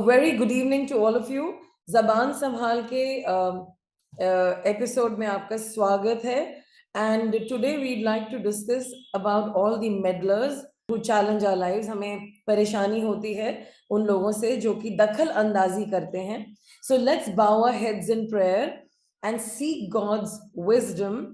Very good evening to all of you. जबान संभाल के एपिसोड में आपका स्वागत है। And today we'd like to discuss about all the meddlers who challenge our lives. हमें परेशानी होती है उन लोगों से जो कि दखल अंदाजी करते हैं। So let's bow our heads in prayer and seek God's wisdom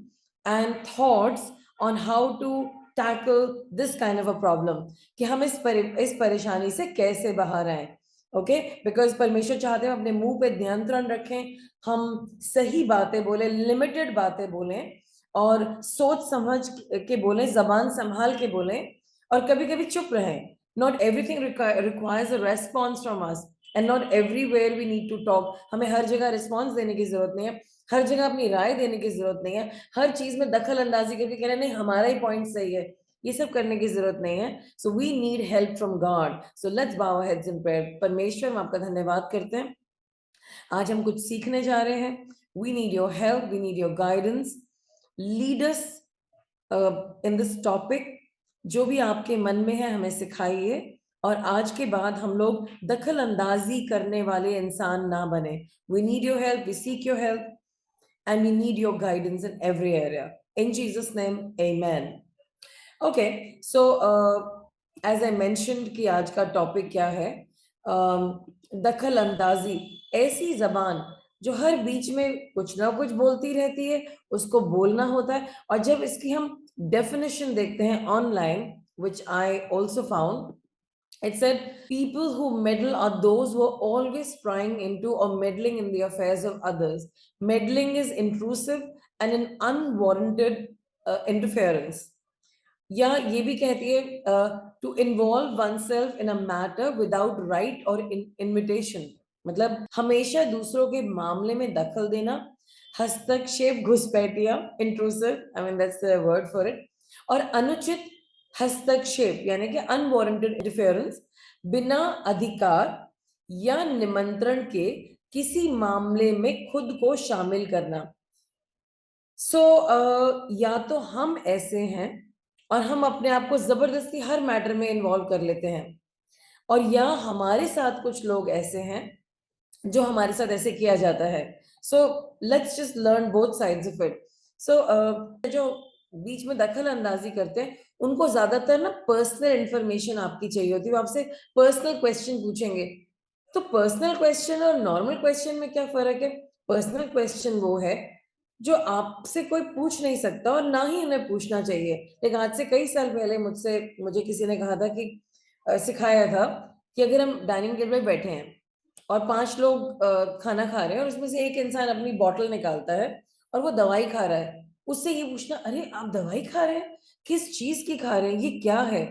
and thoughts on how to tackle this kind of a problem, कि हम इस परेशानी से कैसे बाहर आए। ओके, बिकॉज परमेश्वर चाहते हैं अपने मुंह पे नियंत्रण रखें, हम सही बातें बोले, लिमिटेड बातें बोलें और सोच समझ के बोलें, जबान संभाल के बोलें और कभी कभी चुप रहें। Not everything requires a response from us and not everywhere we need to talk. हमें हर जगह रिस्पॉन्स देने की जरूरत नहीं है, हर जगह अपनी राय देने की जरूरत नहीं है, हर चीज में दखल अंदाजी करके कहना नहीं हमारा ही पॉइंट सही है, ये सब करने की जरूरत नहीं है। So we need help from God. So let's bow our heads in prayer. परमेश्वर, हम आपका धन्यवाद करते हैं, आज हम कुछ सीखने जा रहे हैं। We need your help, we need your guidance, lead us in this topic. जो भी आपके मन में है हमें सिखाइए और आज के बाद हम लोग दखल अंदाजी करने वाले इंसान ना बने। We need your help, we seek your help and we need your guidance in every area. In Jesus' name, amen. Okay, so as I mentioned कि आज का टॉपिक क्या है, दखल अंदाजी, ऐसी जबान जो हर बीच में कुछ ना कुछ बोलती रहती है, उसको बोलना होता है। और जब इसकी हम डेफिनेशन देखते हैं online, which I also found, it said people who meddle are those who are always prying into or meddling in the affairs of others. Meddling is intrusive and an unwarranted interference. या ये भी कहती है to involve oneself in a matter without right or invitation, मतलब हमेशा दूसरों के मामले में दखल देना, हस्तक्षेप, घुसपैठिया, intrusive, I mean that's the word for it, और अनुचित हस्तक्षेप यानी कि अनवारंटेड इंटरफेरेंस, बिना अधिकार या निमंत्रण के किसी मामले में खुद को शामिल करना। या तो हम ऐसे हैं और हम अपने आप को जबरदस्ती हर मैटर में इन्वॉल्व कर लेते हैं, और या हमारे साथ कुछ लोग ऐसे हैं जो हमारे साथ ऐसे किया जाता है। So let's just learn both sides of it. So जो बीच में दखल अंदाजी करते हैं उनको ज्यादातर ना पर्सनल इंफॉर्मेशन आपकी चाहिए होती है, वो आपसे पर्सनल क्वेश्चन पूछेंगे। तो पर्सनल क्वेश्चन और नॉर्मल क्वेश्चन में क्या फर्क है? पर्सनल क्वेश्चन वो है जो आपसे कोई पूछ नहीं सकता और ना ही उन्हें पूछना चाहिए। लेकिन आज से कई साल पहले मुझे किसी ने कहा था कि सिखाया था कि अगर हम डाइनिंग टेबल पे बैठे हैं और 5 लोग खाना खा रहे हैं और उसमें से एक इंसान अपनी बॉटल निकालता है और वो दवाई खा रहा है, उससे ये पूछना, अरे आप दवाई खा रहे हैं, किस चीज की खा रहे हैं, ये क्या है?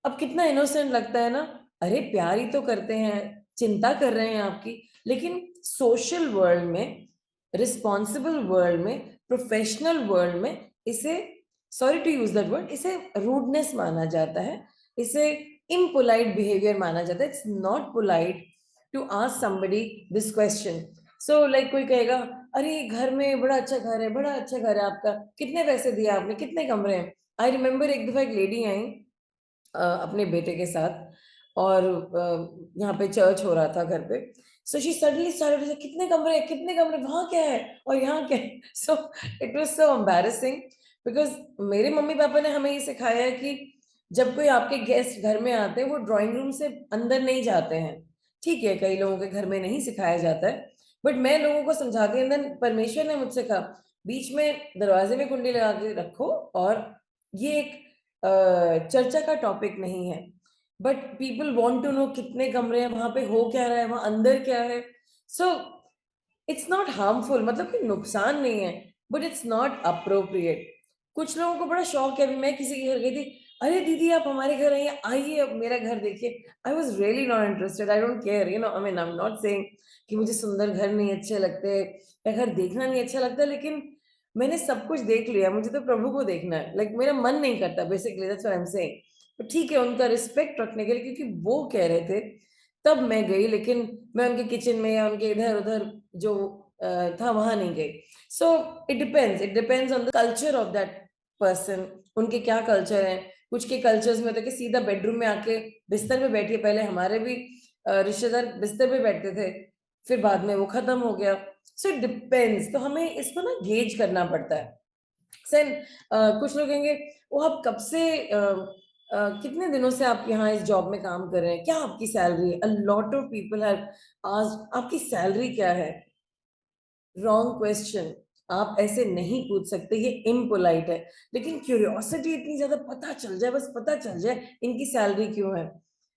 अब कितना इनोसेंट लगता है ना, अरे प्यार ही तो करते हैं, चिंता कर रहे हैं आपकी। लेकिन सोशल वर्ल्ड में, रिस्पॉन्सिबल वर्ल्ड में, प्रोफेशनल वर्ल्ड में इसे, sorry to use that word, इसे रूडनेस माना जाता है, इसे इम्पोलाइट बिहेवियर माना जाता है। It's not polite to ask somebody this question. So like कोई कहेगा, अरे घर में बड़ा अच्छा घर है, बड़ा अच्छा घर है आपका, कितने पैसे दिए आपने, कितने कमरे हैं? आई रिमेम्बर एक दफा एक लेडी आई अपने बेटे के साथ, और यहाँ पे चर्च हो रहा था घर पे। सो शी सडनली स्टार्टेड, कितने कमरे, कितने कमरे, वहां क्या है और यहाँ क्या है? So it was so embarrassing, because मेरे मम्मी पापा ने हमें ये सिखाया है कि जब कोई आपके गेस्ट घर में आते हैं वो ड्राइंग रूम से अंदर नहीं जाते हैं। ठीक है, कई लोगों के घर में नहीं सिखाया जाता है, बट मैं लोगों को समझाती हूँ। देन परमेश्वर ने मुझसे कहा, बीच में दरवाजे में कुंडी लगा के रखो, और ये एक चर्चा का टॉपिक नहीं है, but people want to know कितने कमरे हैं, वहां पे हो क्या रहा है, वहां अंदर क्या है। सो इट्स नॉट हार्मफुल, मतलब कि नुकसान नहीं है, बट इट्स नॉट अप्रोप्रिएट। कुछ लोगों को बड़ा शौक है। अभी मैं किसी के घर गई थी, अरे दीदी आप हमारे घर आइए, आइए अब मेरा घर देखिए। I was really not interested, I don't care, you know, I mean I am not saying कि मुझे सुंदर घर नहीं अच्छे लगते या घर देखना नहीं अच्छा लगता, लेकिन मैंने सब कुछ देख लिया, मुझे तो प्रभु को देखना है। लाइक मेरा मन नहीं करता, basically that's what I am saying. तो ठीक है, उनका रिस्पेक्ट रखने के लिए, क्योंकि वो कह रहे थे तब मैं गई, लेकिन मैं उनके किचन में या उनके इधर उधर जो था वहां नहीं गई। So it depends on the culture of that person, उनके क्या कल्चर है। कुछ के कल्चर्स में तो कि सीधा बेडरूम में आके बिस्तर पे बैठिए, पहले हमारे भी रिश्तेदार बिस्तर पे बैठते थे, फिर बाद में वो खत्म हो गया। सो इट डिपेंड्स, तो हमें इसको ना गेज करना पड़ता है। सेन कुछ लोग कहेंगे, वो आप कब से कितने दिनों से आप यहाँ इस जॉब में काम कर रहे हैं? क्या आपकी सैलरी है? अ lot of people have asked आपकी सैलरी क्या है? Wrong question. आप ऐसे नहीं पूछ सकते, ये इम्पोलाइट है। लेकिन क्यूरियोसिटी इतनी ज़्यादा, पता चल जाए, बस पता चल जाए इनकी सैलरी क्यों है?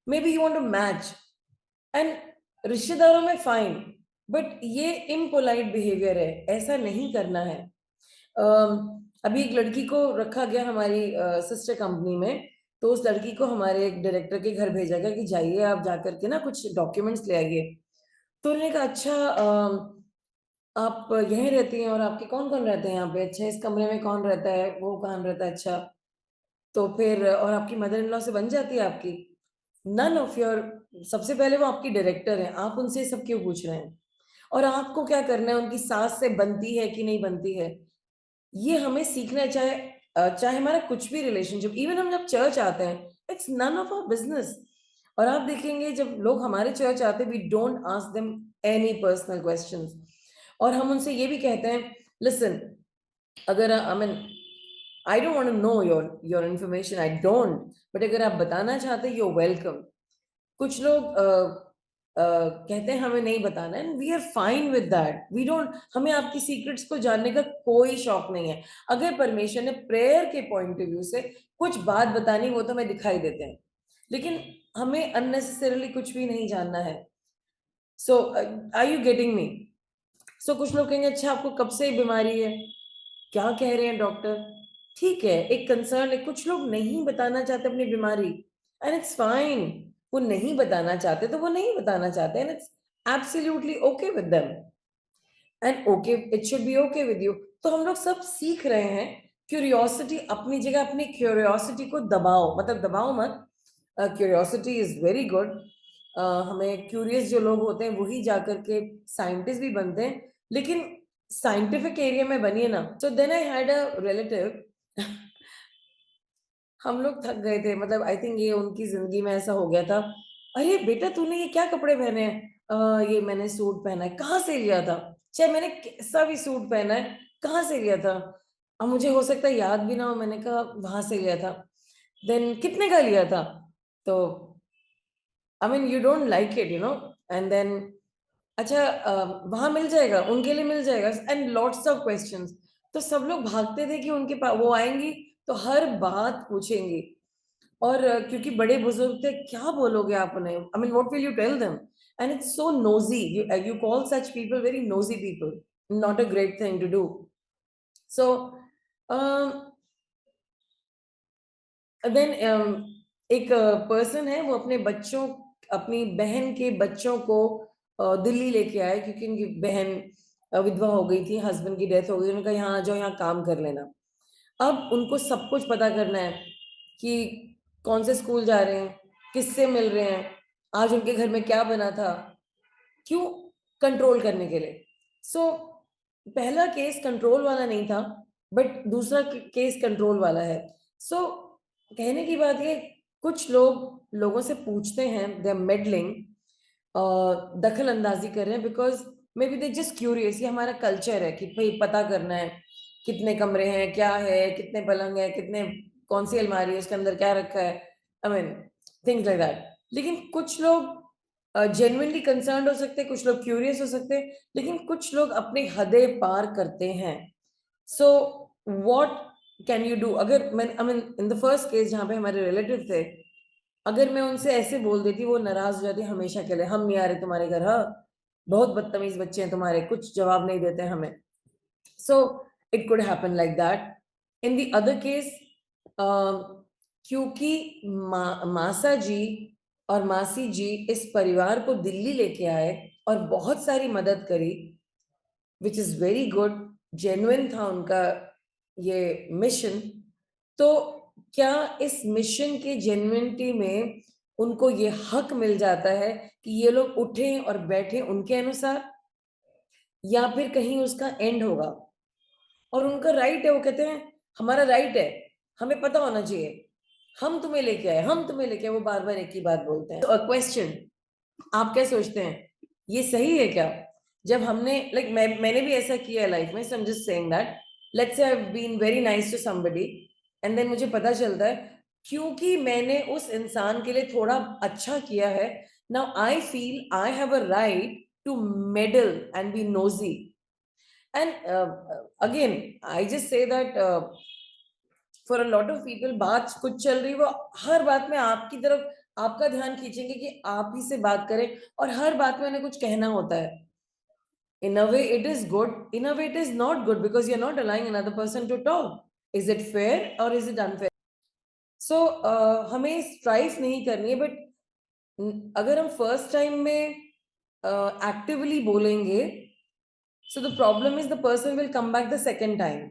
Maybe you want to match and रिश्तेदारों में फाइन, बट ये इम्पोलाइट बिहेवियर है, ऐसा नहीं करना है। अभी एक लड़की को रखा गया हमारी सिस्टर कंपनी में, तो उस लड़की को हमारे एक डायरेक्टर के घर भेजा गया कि जाइए आप जाकर के ना कुछ डॉक्यूमेंट्स ले आइए। तो उन्होंने कहा अच्छा आप यहीं रहती हैं और आपके कौन-कौन रहते हैं यहाँ पे? अच्छा इस कमरे में कौन रहता है? वो कौन रहता है? अच्छा, तो फिर और आपकी मदर इन लॉ से बन जाती है आपकी? नन ऑफ योर, सबसे पहले वो आपकी डायरेक्टर हैं, आप उनसे ये सब क्यों पूछ रहे हैं? और आपको क्या करना है उनकी सास से बनती है कि नहीं बनती है? ये हमें सीखना है, चाहे हमारा कुछ भी रिलेशनशिप, इवन हम जब चर्च आते हैं, it's none of our business. और आप देखेंगे जब लोग हमारे चर्च आते हैं, we don't ask them any personal questions. और हम उनसे ये भी कहते हैं, लिसन, अगर I mean I don't want to know your information, I don't, but अगर आप बताना चाहते हैं, यू आर वेलकम। कुछ लोग कहते हैं हमें नहीं बताना, and we are fine with that, we don't, हमें आपकी सीक्रेट्स को जानने का कोई शौक नहीं है। अगर परमेश्वर ने प्रेयर के पॉइंट ऑफ व्यू से कुछ बात बतानी, वो तो हमें दिखाई देते हैं, लेकिन हमें अननेसेसरीली कुछ भी नहीं जानना है। सो आर यू गेटिंग मी? सो कुछ लोग कहेंगे अच्छा आपको कब से ये बीमारी है? क्या कह रहे हैं डॉक्टर? ठीक है, एक कंसर्न है, कुछ लोग नहीं बताना चाहते अपनी बीमारी, एंड इट्स फाइन। वो नहीं बताना चाहते तो वो नहीं बताना चाहते, and it's absolutely okay with them, and okay, it should B okay with you. तो हम लोग सब सीख रहे हैं। क्यूरियोसिटी अपनी जगह, अपनी क्यूरियोसिटी को दबाओ, मतलब दबाओ मत। Curiosity is very good. हमें क्यूरियस जो लोग होते हैं वही जाकर के साइंटिस्ट भी बनते हैं, लेकिन साइंटिफिक एरिया में बनिए ना। So then I had a relative, हम लोग थक गए थे, मतलब आई थिंक ये उनकी ज़िंदगी में ऐसा हो गया था। "अरे बेटा तूने ये क्या कपड़े पहने हैं?" "ये मैंने सूट पहना है।" "कहाँ से लिया था?" "चाहे मैंने कैसा भी सूट पहना है, कहाँ से लिया था?" अब मुझे हो सकता है याद भी ना हो, मैंने कहा वहाँ से लिया था। देन कितने का लिया था? तो I mean you don't like it, and then अच्छा वहाँ मिल जाएगा, उनके लिए मिल जाएगा, एंड लॉट्स ऑफ क्वेश्चंस। तो सब लोग भागते थे कि उनके पा वो आएँगी तो हर बात पूछेंगी। और क्योंकि बड़े-बुज़ुर्ग थे, क्या बोलोगे आप उन्हें? I mean what will you tell them? And it's so nosy, you call such people very nosy people, not a great thing to do. So uh, then एक पर्सन है, वो अपनी बहन के बच्चों को दिल्ली लेके आए, क्योंकि उनकी बहन विधवा हो गई थी, हस्बैंड की डेथ हो गई। उन्होंने कहा यहाँ आ जाओ, यहाँ काम कर लेना। अब उनको सब कुछ पता करना है कि कौन से स्कूल जा रहे हैं, किससे मिल रहे हैं, आज उनके घर में क्या बना था, क्यों? कंट्रोल करने के लिए। सो पहला केस कंट्रोल वाला नहीं था, बट दूसरा केस कंट्रोल वाला है। सो कहने की बात ये, कुछ लोग लोगों से पूछते हैं, दे आर मेडलिंग, दखल अंदाजी कर रहे हैं, because may be they just curious. ये हमारा कल्चर है कि भाई पता करना है, कितने कमरे हैं, क्या है, कितने पलंग है, कितने, कौन सी अलमारी है, उसके अंदर क्या रखा है, I mean things like that. लेकिन कुछ लोग जेन्युइनली कंसर्न्ड हो सकते हैं, कुछ लोग क्यूरियस हो सकते हैं, लेकिन कुछ लोग अपनी हदें पार करते हैं। So what can you do? अगर मैं, I mean in the first case जहाँ पे हमारे रिलेटिव थे, अगर मैं उनसे ऐसे बोल देती, वो नाराज़ हो जाती हमेशा के लिए, "हम नहीं आ रहे तुम्हारे घर, हाँ? बहुत बदतमीज़ बच्चे हैं तुम्हारे, कुछ जवाब नहीं देते हमें।" So it could happen like that. In the other case, uh, क्योंकि मासा जी और मासी जी इस परिवार को दिल्ली लेके आए और बहुत सारी मदद करी, which is very good, genuine था उनका ये मिशन। तो क्या इस मिशन की जेन्युइनिटी में उनको ये हक मिल जाता है कि ये लोग उठें और बैठें उनके अनुसार, या फिर कहीं उसका एंड होगा? और उनका राइट है, वो कहते हैं हमारा राइट है, हमें पता होना चाहिए, हम तुम्हें लेके आए, हम तुम्हें लेके आए, वो बार-बार एक ही बात बोलते हैं। तो अ क्वेश्चन, आप क्या सोचते हैं, ये सही है क्या? जब हमने लाइक मैंने भी ऐसा किया है लाइफ में, so I am just saying that let's say I have been very nice to somebody and then मुझे पता चलता है क्योंकि मैंने उस इंसान के लिए थोड़ा अच्छा किया है, now I feel I have a right to meddle and be nosy and again I just say that for a lot of people बात कुछ चल रही, वो हर बात में आपकी तरफ आपका ध्यान खींचेंगे कि आप ही से बात करें, और हर बात में उन्हें कुछ कहना होता है. In a way it is good, in a way it is not good, because you're not allowing another person to talk. Is it fair or is it unfair? So हमें स्ट्राइव नहीं करनी है, बट अगर हम first time में actively बोलेंगे, so the problem is the person will come back the second time,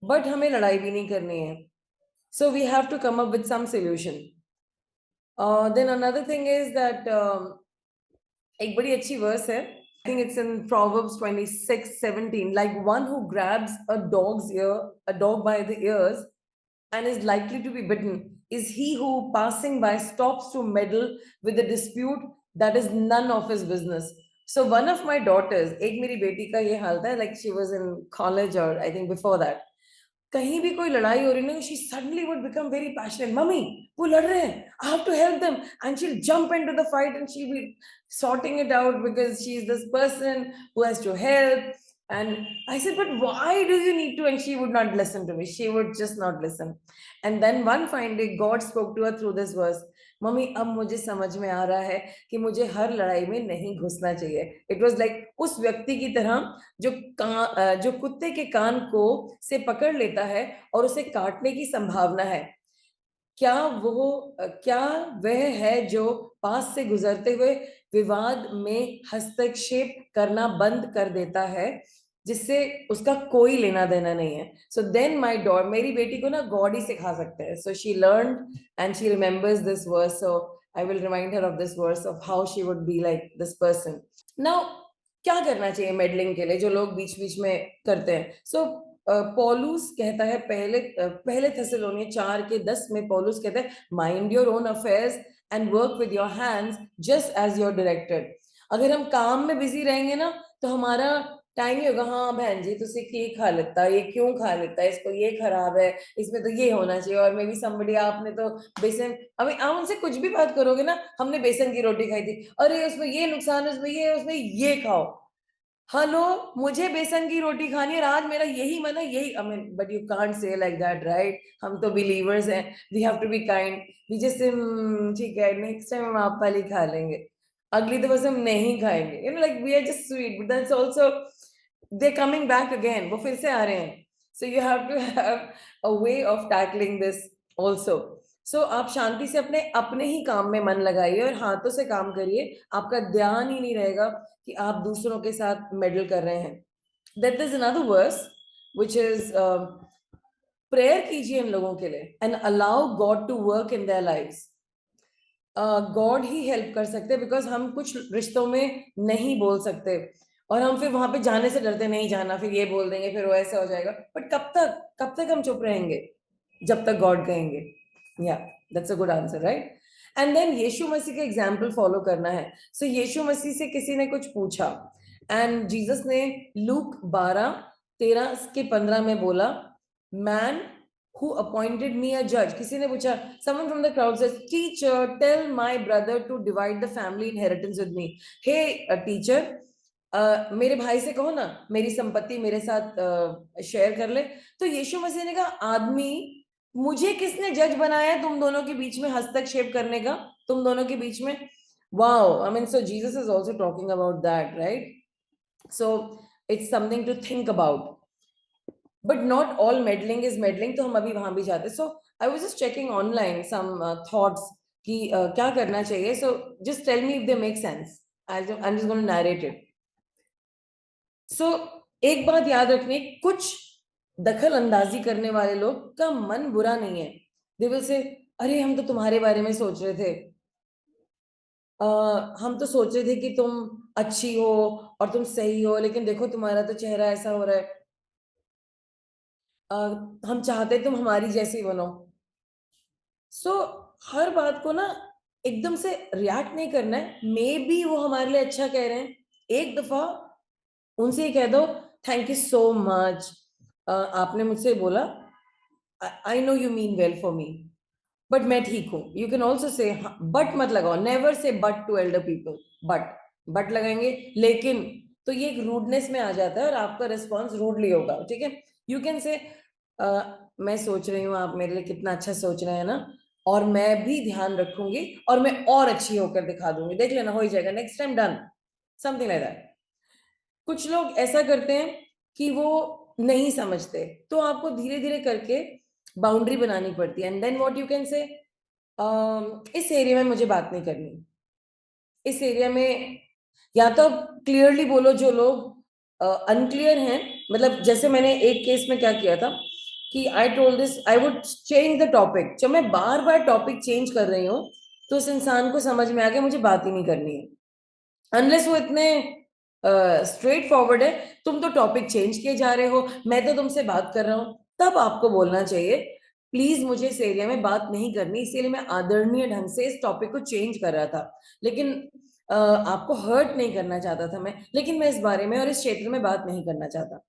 but हमें लड़ाई भी नहीं करनी है. So we have to come up with some solution. Then another thing is that एक बड़ी अच्छी वर्स है, I think it's in Proverbs 26:17, like one who grabs a dog's ear, a dog by the ears, and is likely to be bitten, is he who passing by stops to meddle with a dispute that is none of his business. So one of my daughters, एक मेरी बेटी का ये हाल था, like she was in college or I think before that, कहीं भी कोई लड़ाई हो रही ना, she suddenly would become very passionate. Mummy वो लड़ रहे हैं, I have to help them, and she'll jump into the fight and she'll be sorting it out because she's this person who has to help. And I said, but why do you need to? And she would not listen to me. She would just not listen. And then one fine day, God spoke to her through this verse. Mummy अब मुझे समझ में आ रहा है कि मुझे हर लड़ाई में नहीं घुसना चाहिए. इट वॉज लाइक उस व्यक्ति की तरह जो कुत्ते के कान को से पकड़ लेता है और उसे काटने की संभावना है. क्या वह है जो पास से गुजरते हुए विवाद में हस्तक्षेप करना बंद कर देता है, जिससे उसका कोई लेना देना नहीं है. सो देन माय डॉटर, मेरी बेटी को ना गॉड ही सिखा सकते हैं. So she learn and she remembers this verse. So I will remind her of this verse of how she would be like this person. Now क्या करना चाहिए मेडलिंग के लिए, जो लोग बीच बीच में करते हैं? सो पौलुस कहता है पहले थेसलोनिय 4:10 में पौलुस कहता है, mind your own affairs and work with your hands just as your directed. अगर हम काम में बिजी रहेंगे ना, तो हमारा टाइम ही होगा, हाँ बहन जी तुसी ये खा लेता, ये क्यों खा लेता है, इसको ये खराब है, इसमें तो ये होना चाहिए, और मे भी समबडी आपने तो बेसन, अभी आप उनसे कुछ भी बात करोगे ना, हमने बेसन की रोटी खाई थी, अरे उसमें ये नुकसान है, उसमें ये खाओ. हेलो, मुझे बेसन की रोटी खानी है, आज मेरा यही मन है, यही, I mean but you can't say like that, right? हम तो बिलीवर्स हैं, we have to be kind. We just ठीक है, नेक्स्ट टाइम हम आप वाली खा लेंगे, अगली तो बस हम नहीं खाएंगे, you know, like we are just sweet, but that's also they coming back again, वो फिर से आ रहे हैं. So you have to have a way of tackling this also. सो आप शांति से अपने अपने ही काम में मन लगाइए और हाथों से काम करिए, आपका ध्यान ही नहीं रहेगा कि आप दूसरों के साथ मेडल कर रहे हैं. That is another verse which is, prayer कीजिए इन लोगों के लिए and allow God to work in their lives. God ही हेल्प कर सकते हैं, बिकॉज हम कुछ रिश्तों में नहीं बोल सकते, और हम फिर वहां पे जाने से डरते, नहीं जाना, फिर ये बोल देंगे, फिर वो ऐसा हो जाएगा. बट कब तक हम चुप रहेंगे? जब तक गॉड कहेंगे. या that's a good answer, right? And then Yeshu Masih का एग्जाम्पल फॉलो करना है. सो यीशु मसीह से किसी ने कुछ पूछा एंड जीसस ने लूक 12:13-15 में बोला, man who appointed me a judge. किसी ने पूछा, someone from the crowd says, teacher, tell my brother to divide the family inheritance with me. Hey teacher, मेरे भाई से कहो ना मेरी संपत्ति मेरे साथ शेयर कर ले. तो यीशु मसीह ने कहा, आदमी, मुझे किसने जज बनाया तुम दोनों के बीच में हस्तक्षेप करने का, तुम दोनों के बीच में? Wow, I mean, so Jesus is also talking about that, right? So it's something to think about. But not all meddling is meddling, तो हम अभी वहां भी जाते. So I was just checking online some thoughts कि क्या करना चाहिए. So just tell me if they make sense. I'm just going to narrate it. So एक बात याद रखनी, कुछ दखल अंदाजी करने वाले लोग का मन बुरा नहीं है. They will say, अरे हम तो तुम्हारे बारे में सोच रहे थे, हम तो सोच रहे थे कि तुम अच्छी हो और तुम सही हो, लेकिन देखो तुम्हारा तो चेहरा ऐसा हो रहा है. हम चाहते तुम हमारी जैसी बनो. सो हर बात को ना एकदम से रिएक्ट नहीं करना है, मे बी वो हमारे लिए अच्छा कह रहे हैं, एक दफा उनसे ये कह दो, थैंक यू सो मच, आपने मुझसे बोला, I know you mean well for me, but मैं ठीक हूं। You can also say, but मत लगाओ, never say but to elder people, but लगाएंगे लेकिन, तो ये एक रूडनेस में आ जाता है और आपका रिस्पॉन्स रूडली होगा, ठीक है। यू कैन से, मैं सोच रही हूँ आप मेरे लिए कितना अच्छा सोच रहे हैं ना, और मैं भी ध्यान रखूंगी और मैं और अच्छी होकर दिखा दूंगी, देख लेना हो ही जाएगा next time, done, something like that. कुछ लोग ऐसा करते हैं कि वो नहीं समझते, तो आपको धीरे धीरे करके बाउंड्री बनानी पड़ती है, and then what you can say, इस एरिया में मुझे बात नहीं करनी, इस एरिया में, या तो क्लियरली बोलो, जो लोग अनक्लियर हैं, मतलब जैसे मैंने एक केस में क्या किया था कि I told this, I would change the topic, जब मैं बार बार टॉपिक चेंज कर रही हूँ तो उस इंसान को समझ में आ गया मुझे बात ही नहीं करनी है, अनलेस वो इतने स्ट्रेट फॉरवर्ड है, तुम तो टॉपिक चेंज किए जा रहे हो, मैं तो तुमसे बात कर रहा हूं, तब आपको बोलना चाहिए प्लीज मुझे इस एरिया में बात नहीं करनी, इसीलिए मैं आदरणीय ढंग से इस टॉपिक को चेंज कर रहा था, लेकिन आपको हर्ट नहीं करना चाहता था मैं, लेकिन मैं इस बारे में और इस क्षेत्र में बात नहीं करना चाहता,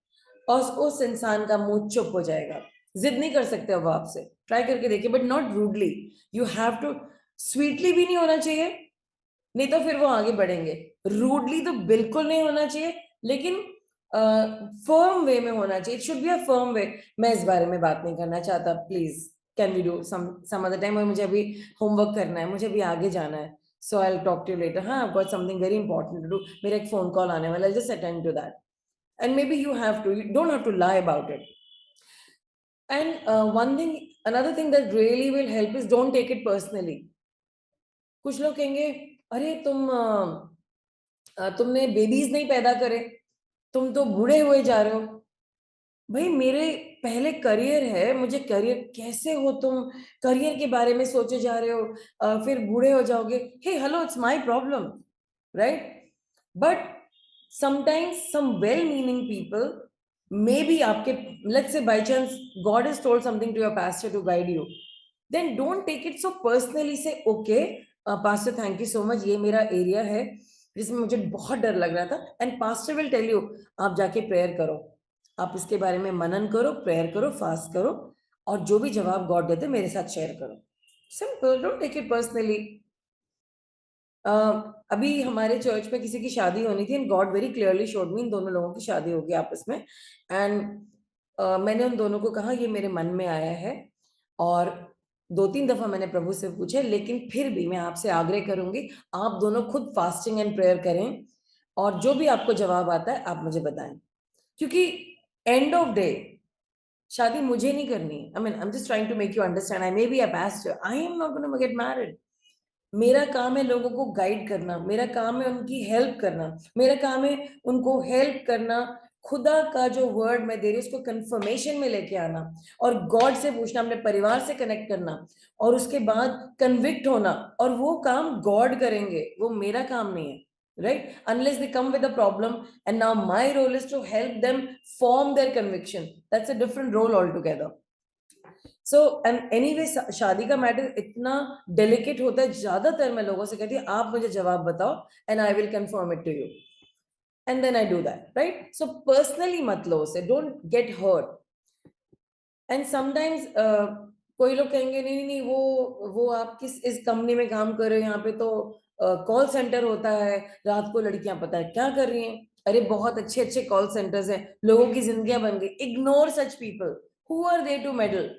और उस इंसान का मुंह चुप हो जाएगा, जिद नहीं कर सकते अब आपसे, ट्राई करके देखिए, but not rudely, you have to, sweetly भी नहीं होना चाहिए, नहीं तो फिर वो आगे बढ़ेंगे, रूडली तो बिल्कुल नहीं होना चाहिए, लेकिन फर्म वे में होना चाहिए, it should be a firm way, मैं इस बारे में बात नहीं करना चाहता, please can we do some other time, और मुझे अभी होमवर्क करना है, मुझे अभी आगे जाना है, so I will talk to you later, हाँ I got something very important to do, मेरा एक फोन कॉल आने वाला है, just attend to that, and maybe you have to, you don't have to lie about it, and one thing, another thing that really will help is don't take it personally. कुछ लोग कहेंगे, अरे तुमने babies नहीं पैदा करे, तुम तो बूढ़े हुए जा रहे हो, भाई मेरे पहले करियर है, मुझे करियर, कैसे हो तुम करियर के बारे में सोचे जा रहे हो, फिर बूढ़े हो जाओगे, hey hello, it's my problem, right, but sometimes some well meaning people, maybe आपके, let's say by chance God has told something to your pastor to guide you, then don't take it so personally, say okay, pastor thank you so much, ये मेरा area है जिसमें मुझे बहुत डर लग रहा था, and pastor will tell you, आप जाके प्रेयर करो, आप इसके बारे में मनन करो, प्रेयर करो, फास्ट करो, और जो भी जवाब गॉड देते मेरे साथ शेयर करो, simple, don't take it personally. अभी हमारे चर्च में किसी की शादी होनी थी, and God very clearly showed me, इन दोनों लोगों की शादी होगी आपस में, एंड मैंने उन दोनों को कहा ये मेरे मन में आया है, और 2-3 दफा मैंने प्रभु से पूछा, लेकिन फिर भी मैं आपसे आग्रह करूंगी, आप दोनों खुद फास्टिंग एंड प्रेयर करें, और जो भी आपको जवाब आता है आप मुझे बताएं, क्योंकि एंड ऑफ डे शादी मुझे नहीं करनी, I mean I am just trying to make you understand, I may be a pastor, I am not gonna get married, मेरा काम है लोगों को गाइड करना, मेरा काम है उनकी हेल्प करना, मेरा काम है उनको हेल्प करना, खुदा का जो वर्ड मैं दे रही हूँ उसको कंफर्मेशन में लेके आना, और गॉड से पूछना, अपने परिवार से कनेक्ट करना, और उसके बाद कन्विक्ट होना, और वो काम गॉड करेंगे, वो मेरा काम नहीं है, right, unless they come with a problem, and now my role is to help them form their conviction, that's a different role altogether. So and anyway, शादी का मैटर इतना डेलिकेट होता है, ज्यादातर मैं लोगों से कहती हूँ आप मुझे जवाब बताओ, and I will confirm it to you, and then I do that, right, so personally मत लो उसे, don't get hurt, and sometimes कोई लोग कहेंगे नहीं नहीं नहीं, वो आप किस इस कंपनी में काम कर रहे हो, यहाँ पे तो कॉल सेंटर होता है, रात को लड़कियां पता है क्या कर रही हैं, अरे बहुत अच्छे अच्छे कॉल सेंटर्स हैं, लोगों की जिंदगियां बन गई, ignore such people, who are they to meddle,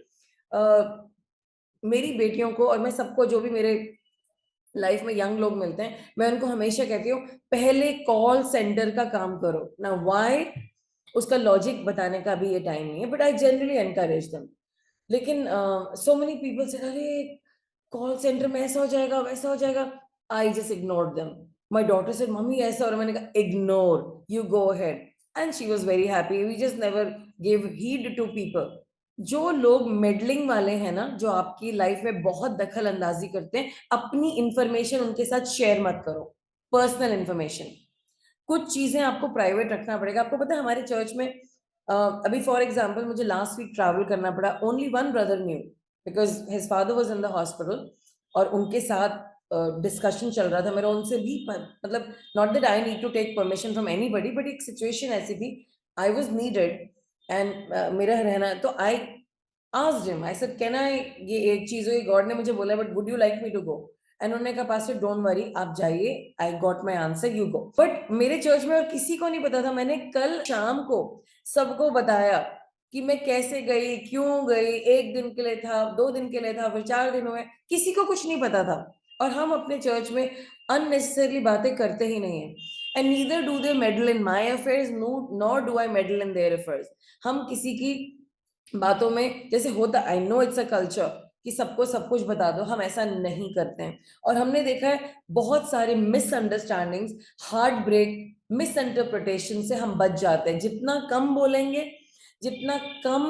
मेरी बेटियों को, और मैं सबको, जो भी मेरे लाइफ में यंग लोग मिलते हैं, मैं उनको हमेशा कहती हूँ पहले कॉल सेंटर का काम करो ना, व्हाई, उसका लॉजिक बताने का भी ये टाइम नहीं है, but I generally encourage them, लेकिन सो मेनी पीपल से, अरे कॉल सेंटर में ऐसा हो जाएगा, वैसा हो जाएगा, I just ignore them, my daughter said mummy ऐसा, और मैंने कहा ignore, you go ahead, and she was very happy, we just never give heed to people, जो लोग मेडलिंग वाले हैं ना, जो आपकी लाइफ में बहुत दखल अंदाजी करते हैं, अपनी इंफॉर्मेशन उनके साथ शेयर मत करो, पर्सनल इंफॉर्मेशन, कुछ चीजें आपको प्राइवेट रखना पड़ेगा, आपको पता है हमारे चर्च में अभी फॉर एग्जांपल मुझे लास्ट वीक ट्रैवल करना पड़ा, only one brother new, because his father was in the hospital, और उनके साथ डिस्कशन चल रहा था मेरा उनसे भी, मतलब not that I need to take permission from anybody, but एक सिचुएशन ऐसी थी, आई वाज नीडेड एंड मेरा रहना, तो आई asked him, I said, can I, ये एक चीज हुई, गॉड ने मुझे बोला, but would you like me to go? And उन्होंने कहा, पास्टर डोंट वरी, आप जाइए, I got my answer, you go. But मेरे चर्च में और किसी को नहीं पता था। मैंने कल शाम को सबको बताया कि मैं कैसे गई, क्यों गई, 1 दिन के लिए था, 2 दिन के लिए था, फिर 4 दिन हुए, किसी को कुछ नहीं पता था। और हम अपने चर्च में अननेसेसरी बातें करते ही नहीं है। And neither do they medal in my affairs, nor do I medal in their affairs. हम किसी की बातों में, जैसे होता, I know it's a culture कि सबको सब कुछ बता दो, हम ऐसा नहीं करते हैं। और हमने देखा है बहुत सारे मिसअंडरस्टैंडिंग्स, हार्ट ब्रेक, मिसइंटरप्रिटेशन से हम बच जाते हैं। जितना कम बोलेंगे, जितना कम,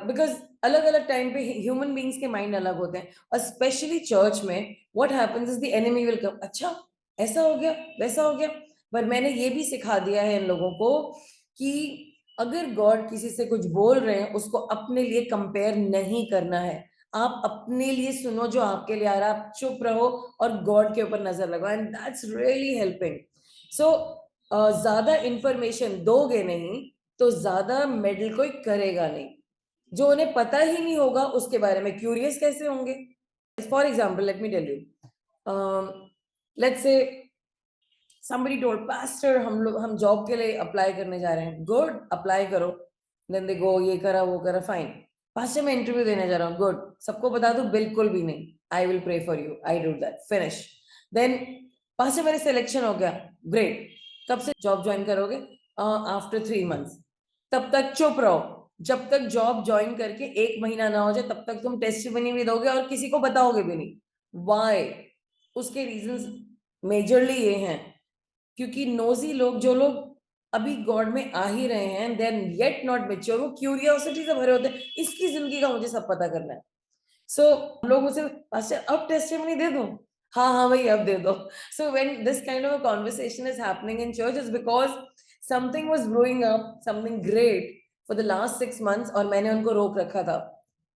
बिकॉज अलग अलग टाइम पे ह्यूमन बींग्स के माइंड अलग होते हैं, और स्पेशली चर्च में what happens is the enemy will come, अच्छा ऐसा हो गया, वैसा हो गया। पर मैंने ये भी सिखा दिया है इन लोगों को कि अगर गॉड किसी से कुछ बोल रहे हैं, उसको अपने लिए कंपेयर नहीं करना है। आप अपने लिए सुनो जो आपके लिए आ रहा है, आप चुप रहो और गॉड के ऊपर नजर लगाओ, एंड दैट्स रियली हेल्पिंग। सो ज्यादा इंफॉर्मेशन दोगे नहीं तो ज्यादा मेडल कोई करेगा नहीं। जो उन्हें पता ही नहीं होगा उसके बारे में क्यूरियस कैसे होंगे? For example, let me tell you, let's say somebody told, pastor हम जॉब के लिए अप्लाई करने जा रहे हैं, गुड, अप्लाई करो, देन दे गो, ये करा वो करा, फाइन। पास्टर मैं इंटरव्यू देने जा रहा हूँ, गुड, सबको बता दो, बिल्कुल भी नहीं, I will pray for you, I do that, finish. Then pastor मेरे सिलेक्शन हो गया, ग्रेट, कब से जॉब ज्वाइन करोगे? After 3 months. तब तक चुप रहो, जब तक जॉब ज्वाइन करके 1 महीना ना हो जाए तब तक तुम टेस्टिमनी भी दोगे और किसी को बताओगे भी नहीं। वाई? उसके रीजंस मेजरली ये हैं, क्योंकि नोजी लोग, जो लोग अभी गॉड में आ ही रहे हैं, देन येट नॉट मेच्योर, वो क्यूरियोसिटी से भरे होते हैं, इसकी जिंदगी का मुझे सब पता करना है। सो लोग मुझसे, पास्टर अब टेस्टिमनी दे दूं? हाँ हाँ भाई अब दे दो। So when this kind of a conversation is happening in church, is because something was brewing up, something great for the last 6 months, और मैंने उनको रोक रखा था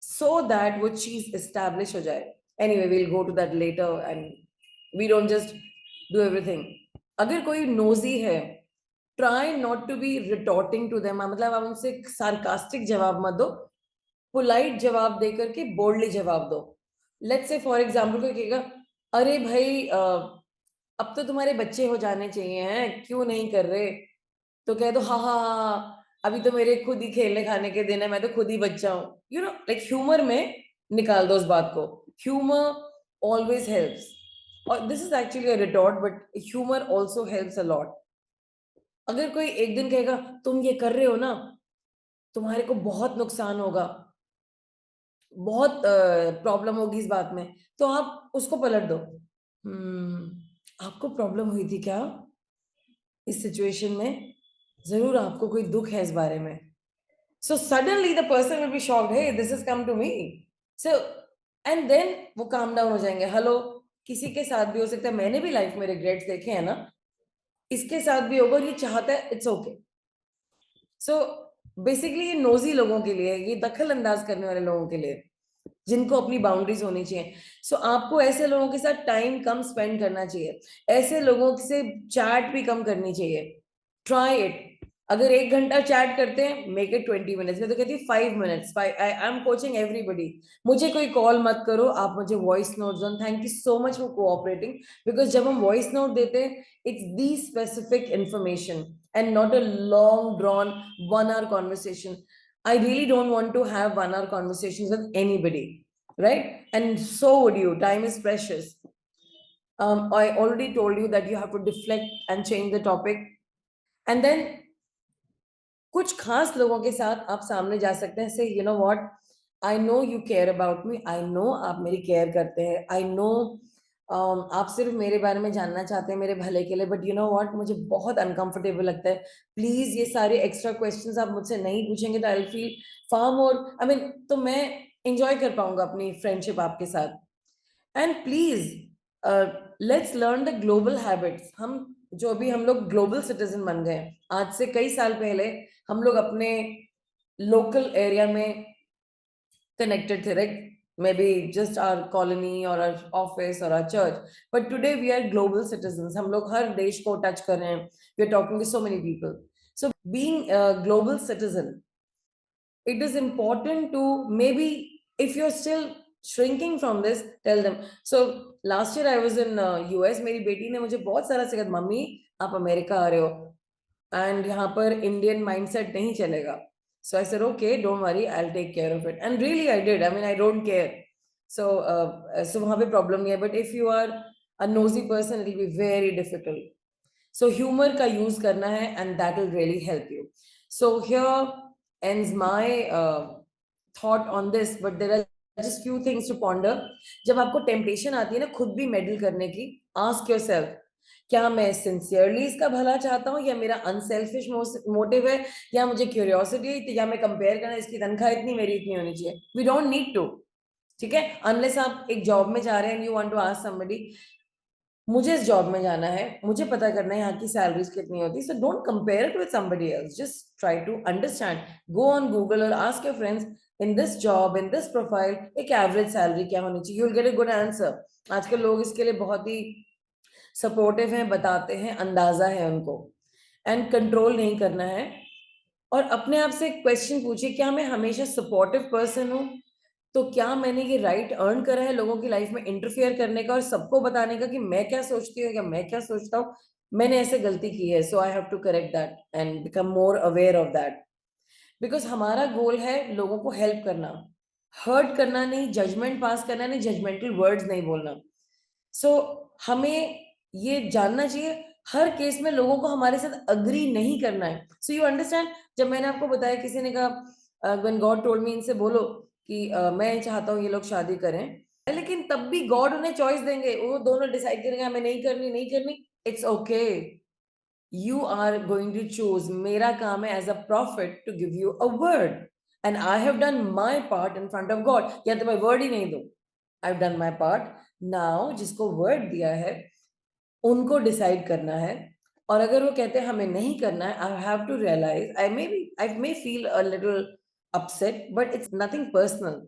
सो दैट वो चीज एस्टैब्लिश हो जाए। Anyway we will go to that later, and we don't just do everything. अगर कोई नोजी है, try not to be retorting to them, मतलब आप उनसे सार्कास्टिक जवाब मत दो, पोलाइट जवाब दे करके बोल्डली जवाब दो। लेट्स से फॉर एग्जाम्पल कोई कहेगा, अरे भाई अब तो तुम्हारे बच्चे हो जाने चाहिए हैं, क्यों नहीं कर रहे? तो कह दो, हाँ हाँ हाँ हाँ, अभी तो मेरे खुद ही खेलने खाने के दिन है, मैं तो खुद ही बच्चा हूँ, यू नो, लाइक ह्यूमर में निकाल दो उस बात को। ह्यूमर ऑलवेज हेल्प्स, और this is actually a retort, but humour also helps a lot. अगर कोई एक दिन कहेगा, तुम ये कर रहे हो ना, तुम्हारे को बहुत नुकसान होगा, बहुत प्रॉब्लम होगी इस बात में, तो आप उसको पलट दो। आपको प्रॉब्लम हुई थी क्या इस सिचुएशन में? जरूर आपको कोई दुख है इस बारे में। So suddenly the person will be shocked, hey this is come to me. So and then वो काम डाउन हो जाएंगे। हेलो, किसी के साथ भी हो सकता है, मैंने भी लाइफ में रिग्रेट्स देखे हैं ना, इसके साथ भी होगा और ये चाहता है, इट्स ओके। सो बेसिकली ये नोजी लोगों के लिए है, ये दखल अंदाज करने वाले लोगों के लिए, जिनको अपनी बाउंड्रीज होनी चाहिए। सो आपको ऐसे लोगों के साथ टाइम कम स्पेंड करना चाहिए, ऐसे लोगों से चैट भी कम करनी चाहिए। Try it. अगर 1 घंटा चैट करते हैं, मेक इट 20 मिनट्स। मैं तो कहती हूँ 5 minutes. I am coaching everybody. मुझे कोई कॉल मत करो, आप मुझे वॉइस नोट दो। Thank you so much for cooperating, because जब हम वॉइस नोट देते हैं, it's the specific information and not a long drawn 1 hour conversation. I really don't want to have 1 hour conversations with anybody, right? And so would you. Time is precious. I already told you that you have to deflect and change the topic. And then कुछ खास लोगों के साथ आप सामने जा सकते हैं, से you know what, I know you care about me, I know आप मेरी केयर करते हैं, आई नो आप सिर्फ मेरे बारे में जानना चाहते हैं मेरे भले के लिए, बट यू नो व्हाट, मुझे बहुत अनकंफर्टेबल लगता है, प्लीज ये सारे एक्स्ट्रा क्वेश्चंस आप मुझसे नहीं पूछेंगे तो I feel far more, I mean, तो मैं इंजॉय कर पाऊंगा अपनी फ्रेंडशिप आपके साथ। And please let's learn the global habits. हम जो अभी हम लोग ग्लोबल सिटीजन बन गए हैं, आज से कई साल पहले हम लोग अपने लोकल एरिया में कनेक्टेड थे, right? maybe just our colony or our office or our church, but today we are global citizens. हम लोग हर देश को touch कर रहे हैं. We are talking to so many people. So being a global citizen, it is important to, maybe if you're still shrinking from this, tell them. So last year I was in US. मेरी बेटी ने मुझे बहुत सारा सिखाया, mummy आप America आ रहे हो एंड यहाँ पर इंडियन माइंडसेट नहीं चलेगा. So I said, okay, don't worry, I'll take care of it. And really I did. I mean, I don't care. So वहाँ पे problem नहीं है. But if you are a nosy person, it will be very difficult. So humor का use करना है, and that will really help you. So here ends my thought on this, but there are just few things to ponder. जब आपको temptation आती है ना खुद भी meddle करने की, ask yourself, क्या मैं सिंसियरली इसका भला चाहता हूँ, या मेरा अनसेल्फिश मोटिव है, या मुझे क्यूरियोसिटी है, या मैं कंपेयर करना, इसकी तनख्वाह इतनी मेरी इतनी होनी चाहिए. We don't need to. ठीक है, अनलेस आप एक जॉब में जा रहे हैं, you want to ask somebody, मुझे इस जॉब में जाना है, मुझे पता करना है यहाँ की सैलरीज कितनी होती. So don't compare it with somebody else, just try to understand. Go on Google और ask your friends, in this job, in this profile, एक एवरेज सैलरी क्या होनी चाहिए. You will get a good answer. आजकल लोग इसके लिए बहुत ही सपोर्टिव हैं, बताते हैं, अंदाजा है उनको. एंड कंट्रोल नहीं करना है. और अपने आप से एक क्वेश्चन पूछिए, क्या मैं हमेशा सपोर्टिव पर्सन हूँ? तो क्या मैंने ये राइट अर्न करा है लोगों की लाइफ में इंटरफेयर करने का और सबको बताने का कि मैं क्या सोचती हूँ या मैं क्या सोचता हूँ? मैंने ऐसे गलती की है, so I have to correct that and become more aware of that. Because हमारा गोल है लोगों को हेल्प करना, हर्ट करना नहीं, जजमेंट पास करना नहीं, जजमेंटल वर्ड्स नहीं बोलना. सो हमें ये जानना चाहिए, हर केस में लोगों को हमारे साथ अग्री नहीं करना है. सो यू अंडरस्टैंड, जब मैंने आपको बताया, किसी ने कहा व्हेन गॉड टोल्ड मी, इनसे बोलो कि मैं चाहता हूँ ये लोग शादी करें, लेकिन तब भी गॉड उन्हें चॉइस देंगे, वो दोनों डिसाइड करेंगे हमें नहीं करनी, नहीं करनी. It's okay, you are going to choose. मेरा काम है as a prophet to give you a word, and I have done my part in front of God. या तो मैं word ही नहीं दूं. I've done my part. Now जिसको word दिया है उनको डिसाइड करना है. और अगर वो कहते हैं हमें नहीं करना है, I have to realise, I may feel a little upset, but it's nothing personal.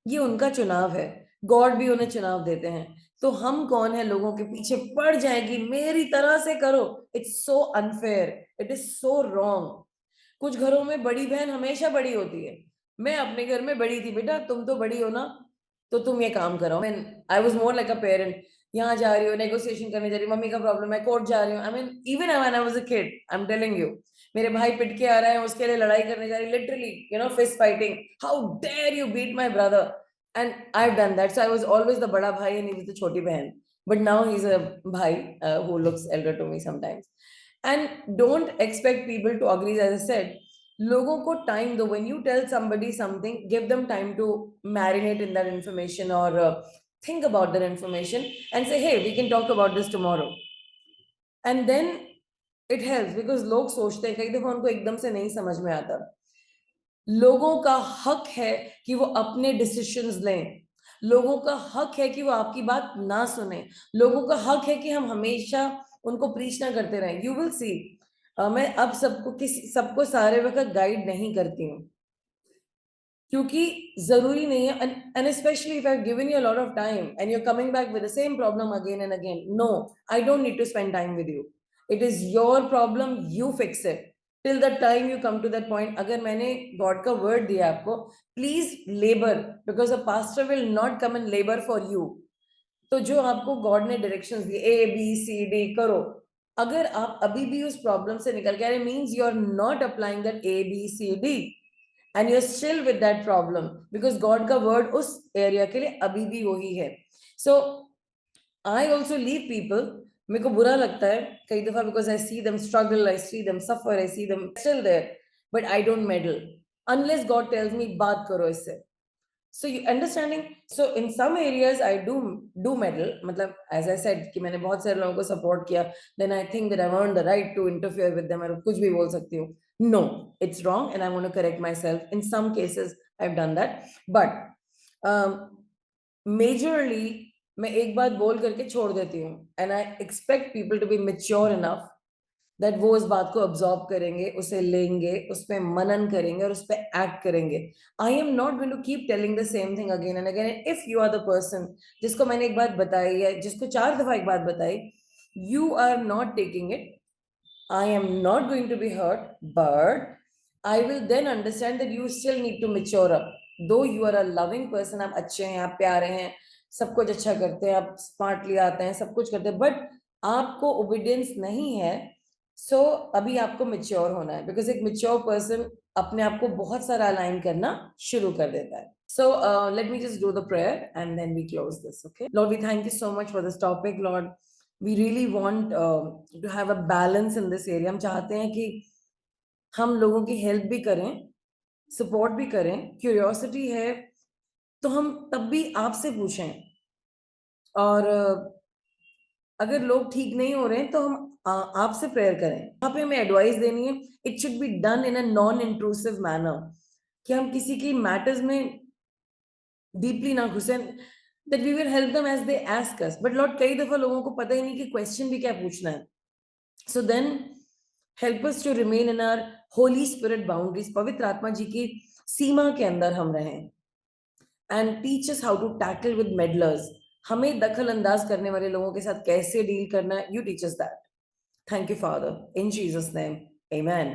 ये उनका चुनाव है, गॉड भी उन्हें चुनाव देते हैं. तो हम कौन है लोगों के पीछे पड़ जाएगी मेरी तरह से करो. It's so unfair, it is so wrong. कुछ घरों में बड़ी बहन हमेशा बड़ी होती है. मैं अपने घर में बड़ी थी, बेटा तुम तो बड़ी हो ना, तो तुम ये काम करो. I was more like a parent. यहाँ जा रही हो, नेगोशिएशन करने जा रही हूँ, मम्मी का प्रॉब्लम है, कोर्ट जा रही हूँ. I mean even when I was a kid, I am telling you, मेरे भाई पिट के आ रहे हैं, उसके लिए लड़ाई करने जा रही, literally you know fist fighting. How dare you beat my brother. And I have done that. So I was always the बड़ा भाई एंड ही वाज द छोटी बहन. But now he is a भाई who looks elder to me sometimes. And don't expect people to agree. As I said, लोगों को time दो. when you tell somebody something, give them time to marinate in that information, or think about that information and say, hey, we can talk about this tomorrow. And then it helps, because लोग सोचते हैं, कई दफा उनको एकदम से नहीं समझ में आता. लोगों का हक है कि वो अपने डिसीजंस लें. लोगों का हक है कि वो आपकी बात ना सुने. लोगों का हक है कि हम हमेशा उनको प्रीच ना करते रहें. यू विल सी, मैं अब सबको सारे वक्त गाइड नहीं करती हूँ, क्योंकि जरूरी नहीं है. And specially if I have given you a lot of time and you are coming back with the same problem again and again, no, I don't need to spend time with you. It is your problem, you fix it. Till the time you come to that point, अगर मैंने God का word दिया आपको, please labour, because a pastor will not come and labour for you. तो जो आपको God ने directions दिए, ए बी सी डी करो, अगर आप अभी भी उस प्रॉब्लम से निकल के आ रहे, means you are not applying that A B C D, and you're still with that problem, because God का word उस area के लिए अभी भी वही है. So I also leave people. मेरे को बुरा लगता है कई दफा, because I see them struggle, I see them suffer, I see them still there, but I don't meddle unless God tells me बात करो इससे. So you understanding? So in some areas I do meddle. मतलब as I said कि मैंने बहुत सारे लोगों को support किया, then I think that I've earned the right to interfere with them, और कुछ भी बोल सकती हूँ. No, it's wrong, and I'm going to correct myself. In some cases I've done that, but majorly मैं एक बात बोल करके छोड़ देती हूँ, and I expect people to be mature enough that वो इस बात को अब्सॉर्ब करेंगे, उसे लेंगे, उस पे मनन करेंगे और उस पे एक्ट करेंगे। I am not going to keep telling the same thing again and again. If you are the person जिसको मैंने एक बात बताई है, जिसको 4 दफा एक बात बताई, you are not taking it, I am not going to be hurt, but I will then understand that you still need to mature up. Though you are a loving person, आप अच्छे हैं, आप प्यारे हैं, सब कुछ अच्छा करते हैं, आप स्मार्टली आते हैं, सब कुछ करते हैं, बट आपको ओबीडियंस नहीं है। सो अभी आपको मेच्योर होना है, बिकॉज एक मेच्योर पर्सन अपने आप को बहुत सारा अलाइन करना शुरू कर देता है। So let me just do the prayer and then we close this, okay? Lord, we thank you so much for this topic, Lord. We really want to have a balance in this area. हम चाहते हैं कि हम लोगों की help भी करें, support भी करें। क्यूरियोसिटी है तो हम तब भी आपसे पूछें, और अगर लोग ठीक नहीं हो रहे हैं तो हम आपसे प्रेयर करें। यहाँ पे हमें एडवाइस देनी है, it should be done in a non intrusive manner, कि हम किसी की मैटर्स में डीपली ना घुसें, that we will help them as they ask us. But Lord, कई दफा लोगों को पता ही नहीं कि क्वेश्चन भी क्या पूछना है। So then help us to remain in our holy spirit boundaries, पवित्र आत्मा जी की सीमा के अंदर हम रहें। And teach us how to tackle with meddlers, हमें दखल अंदाज करने वाले लोगों के साथ कैसे डील करना है। You teach us that. Thank you father, in Jesus name, amen.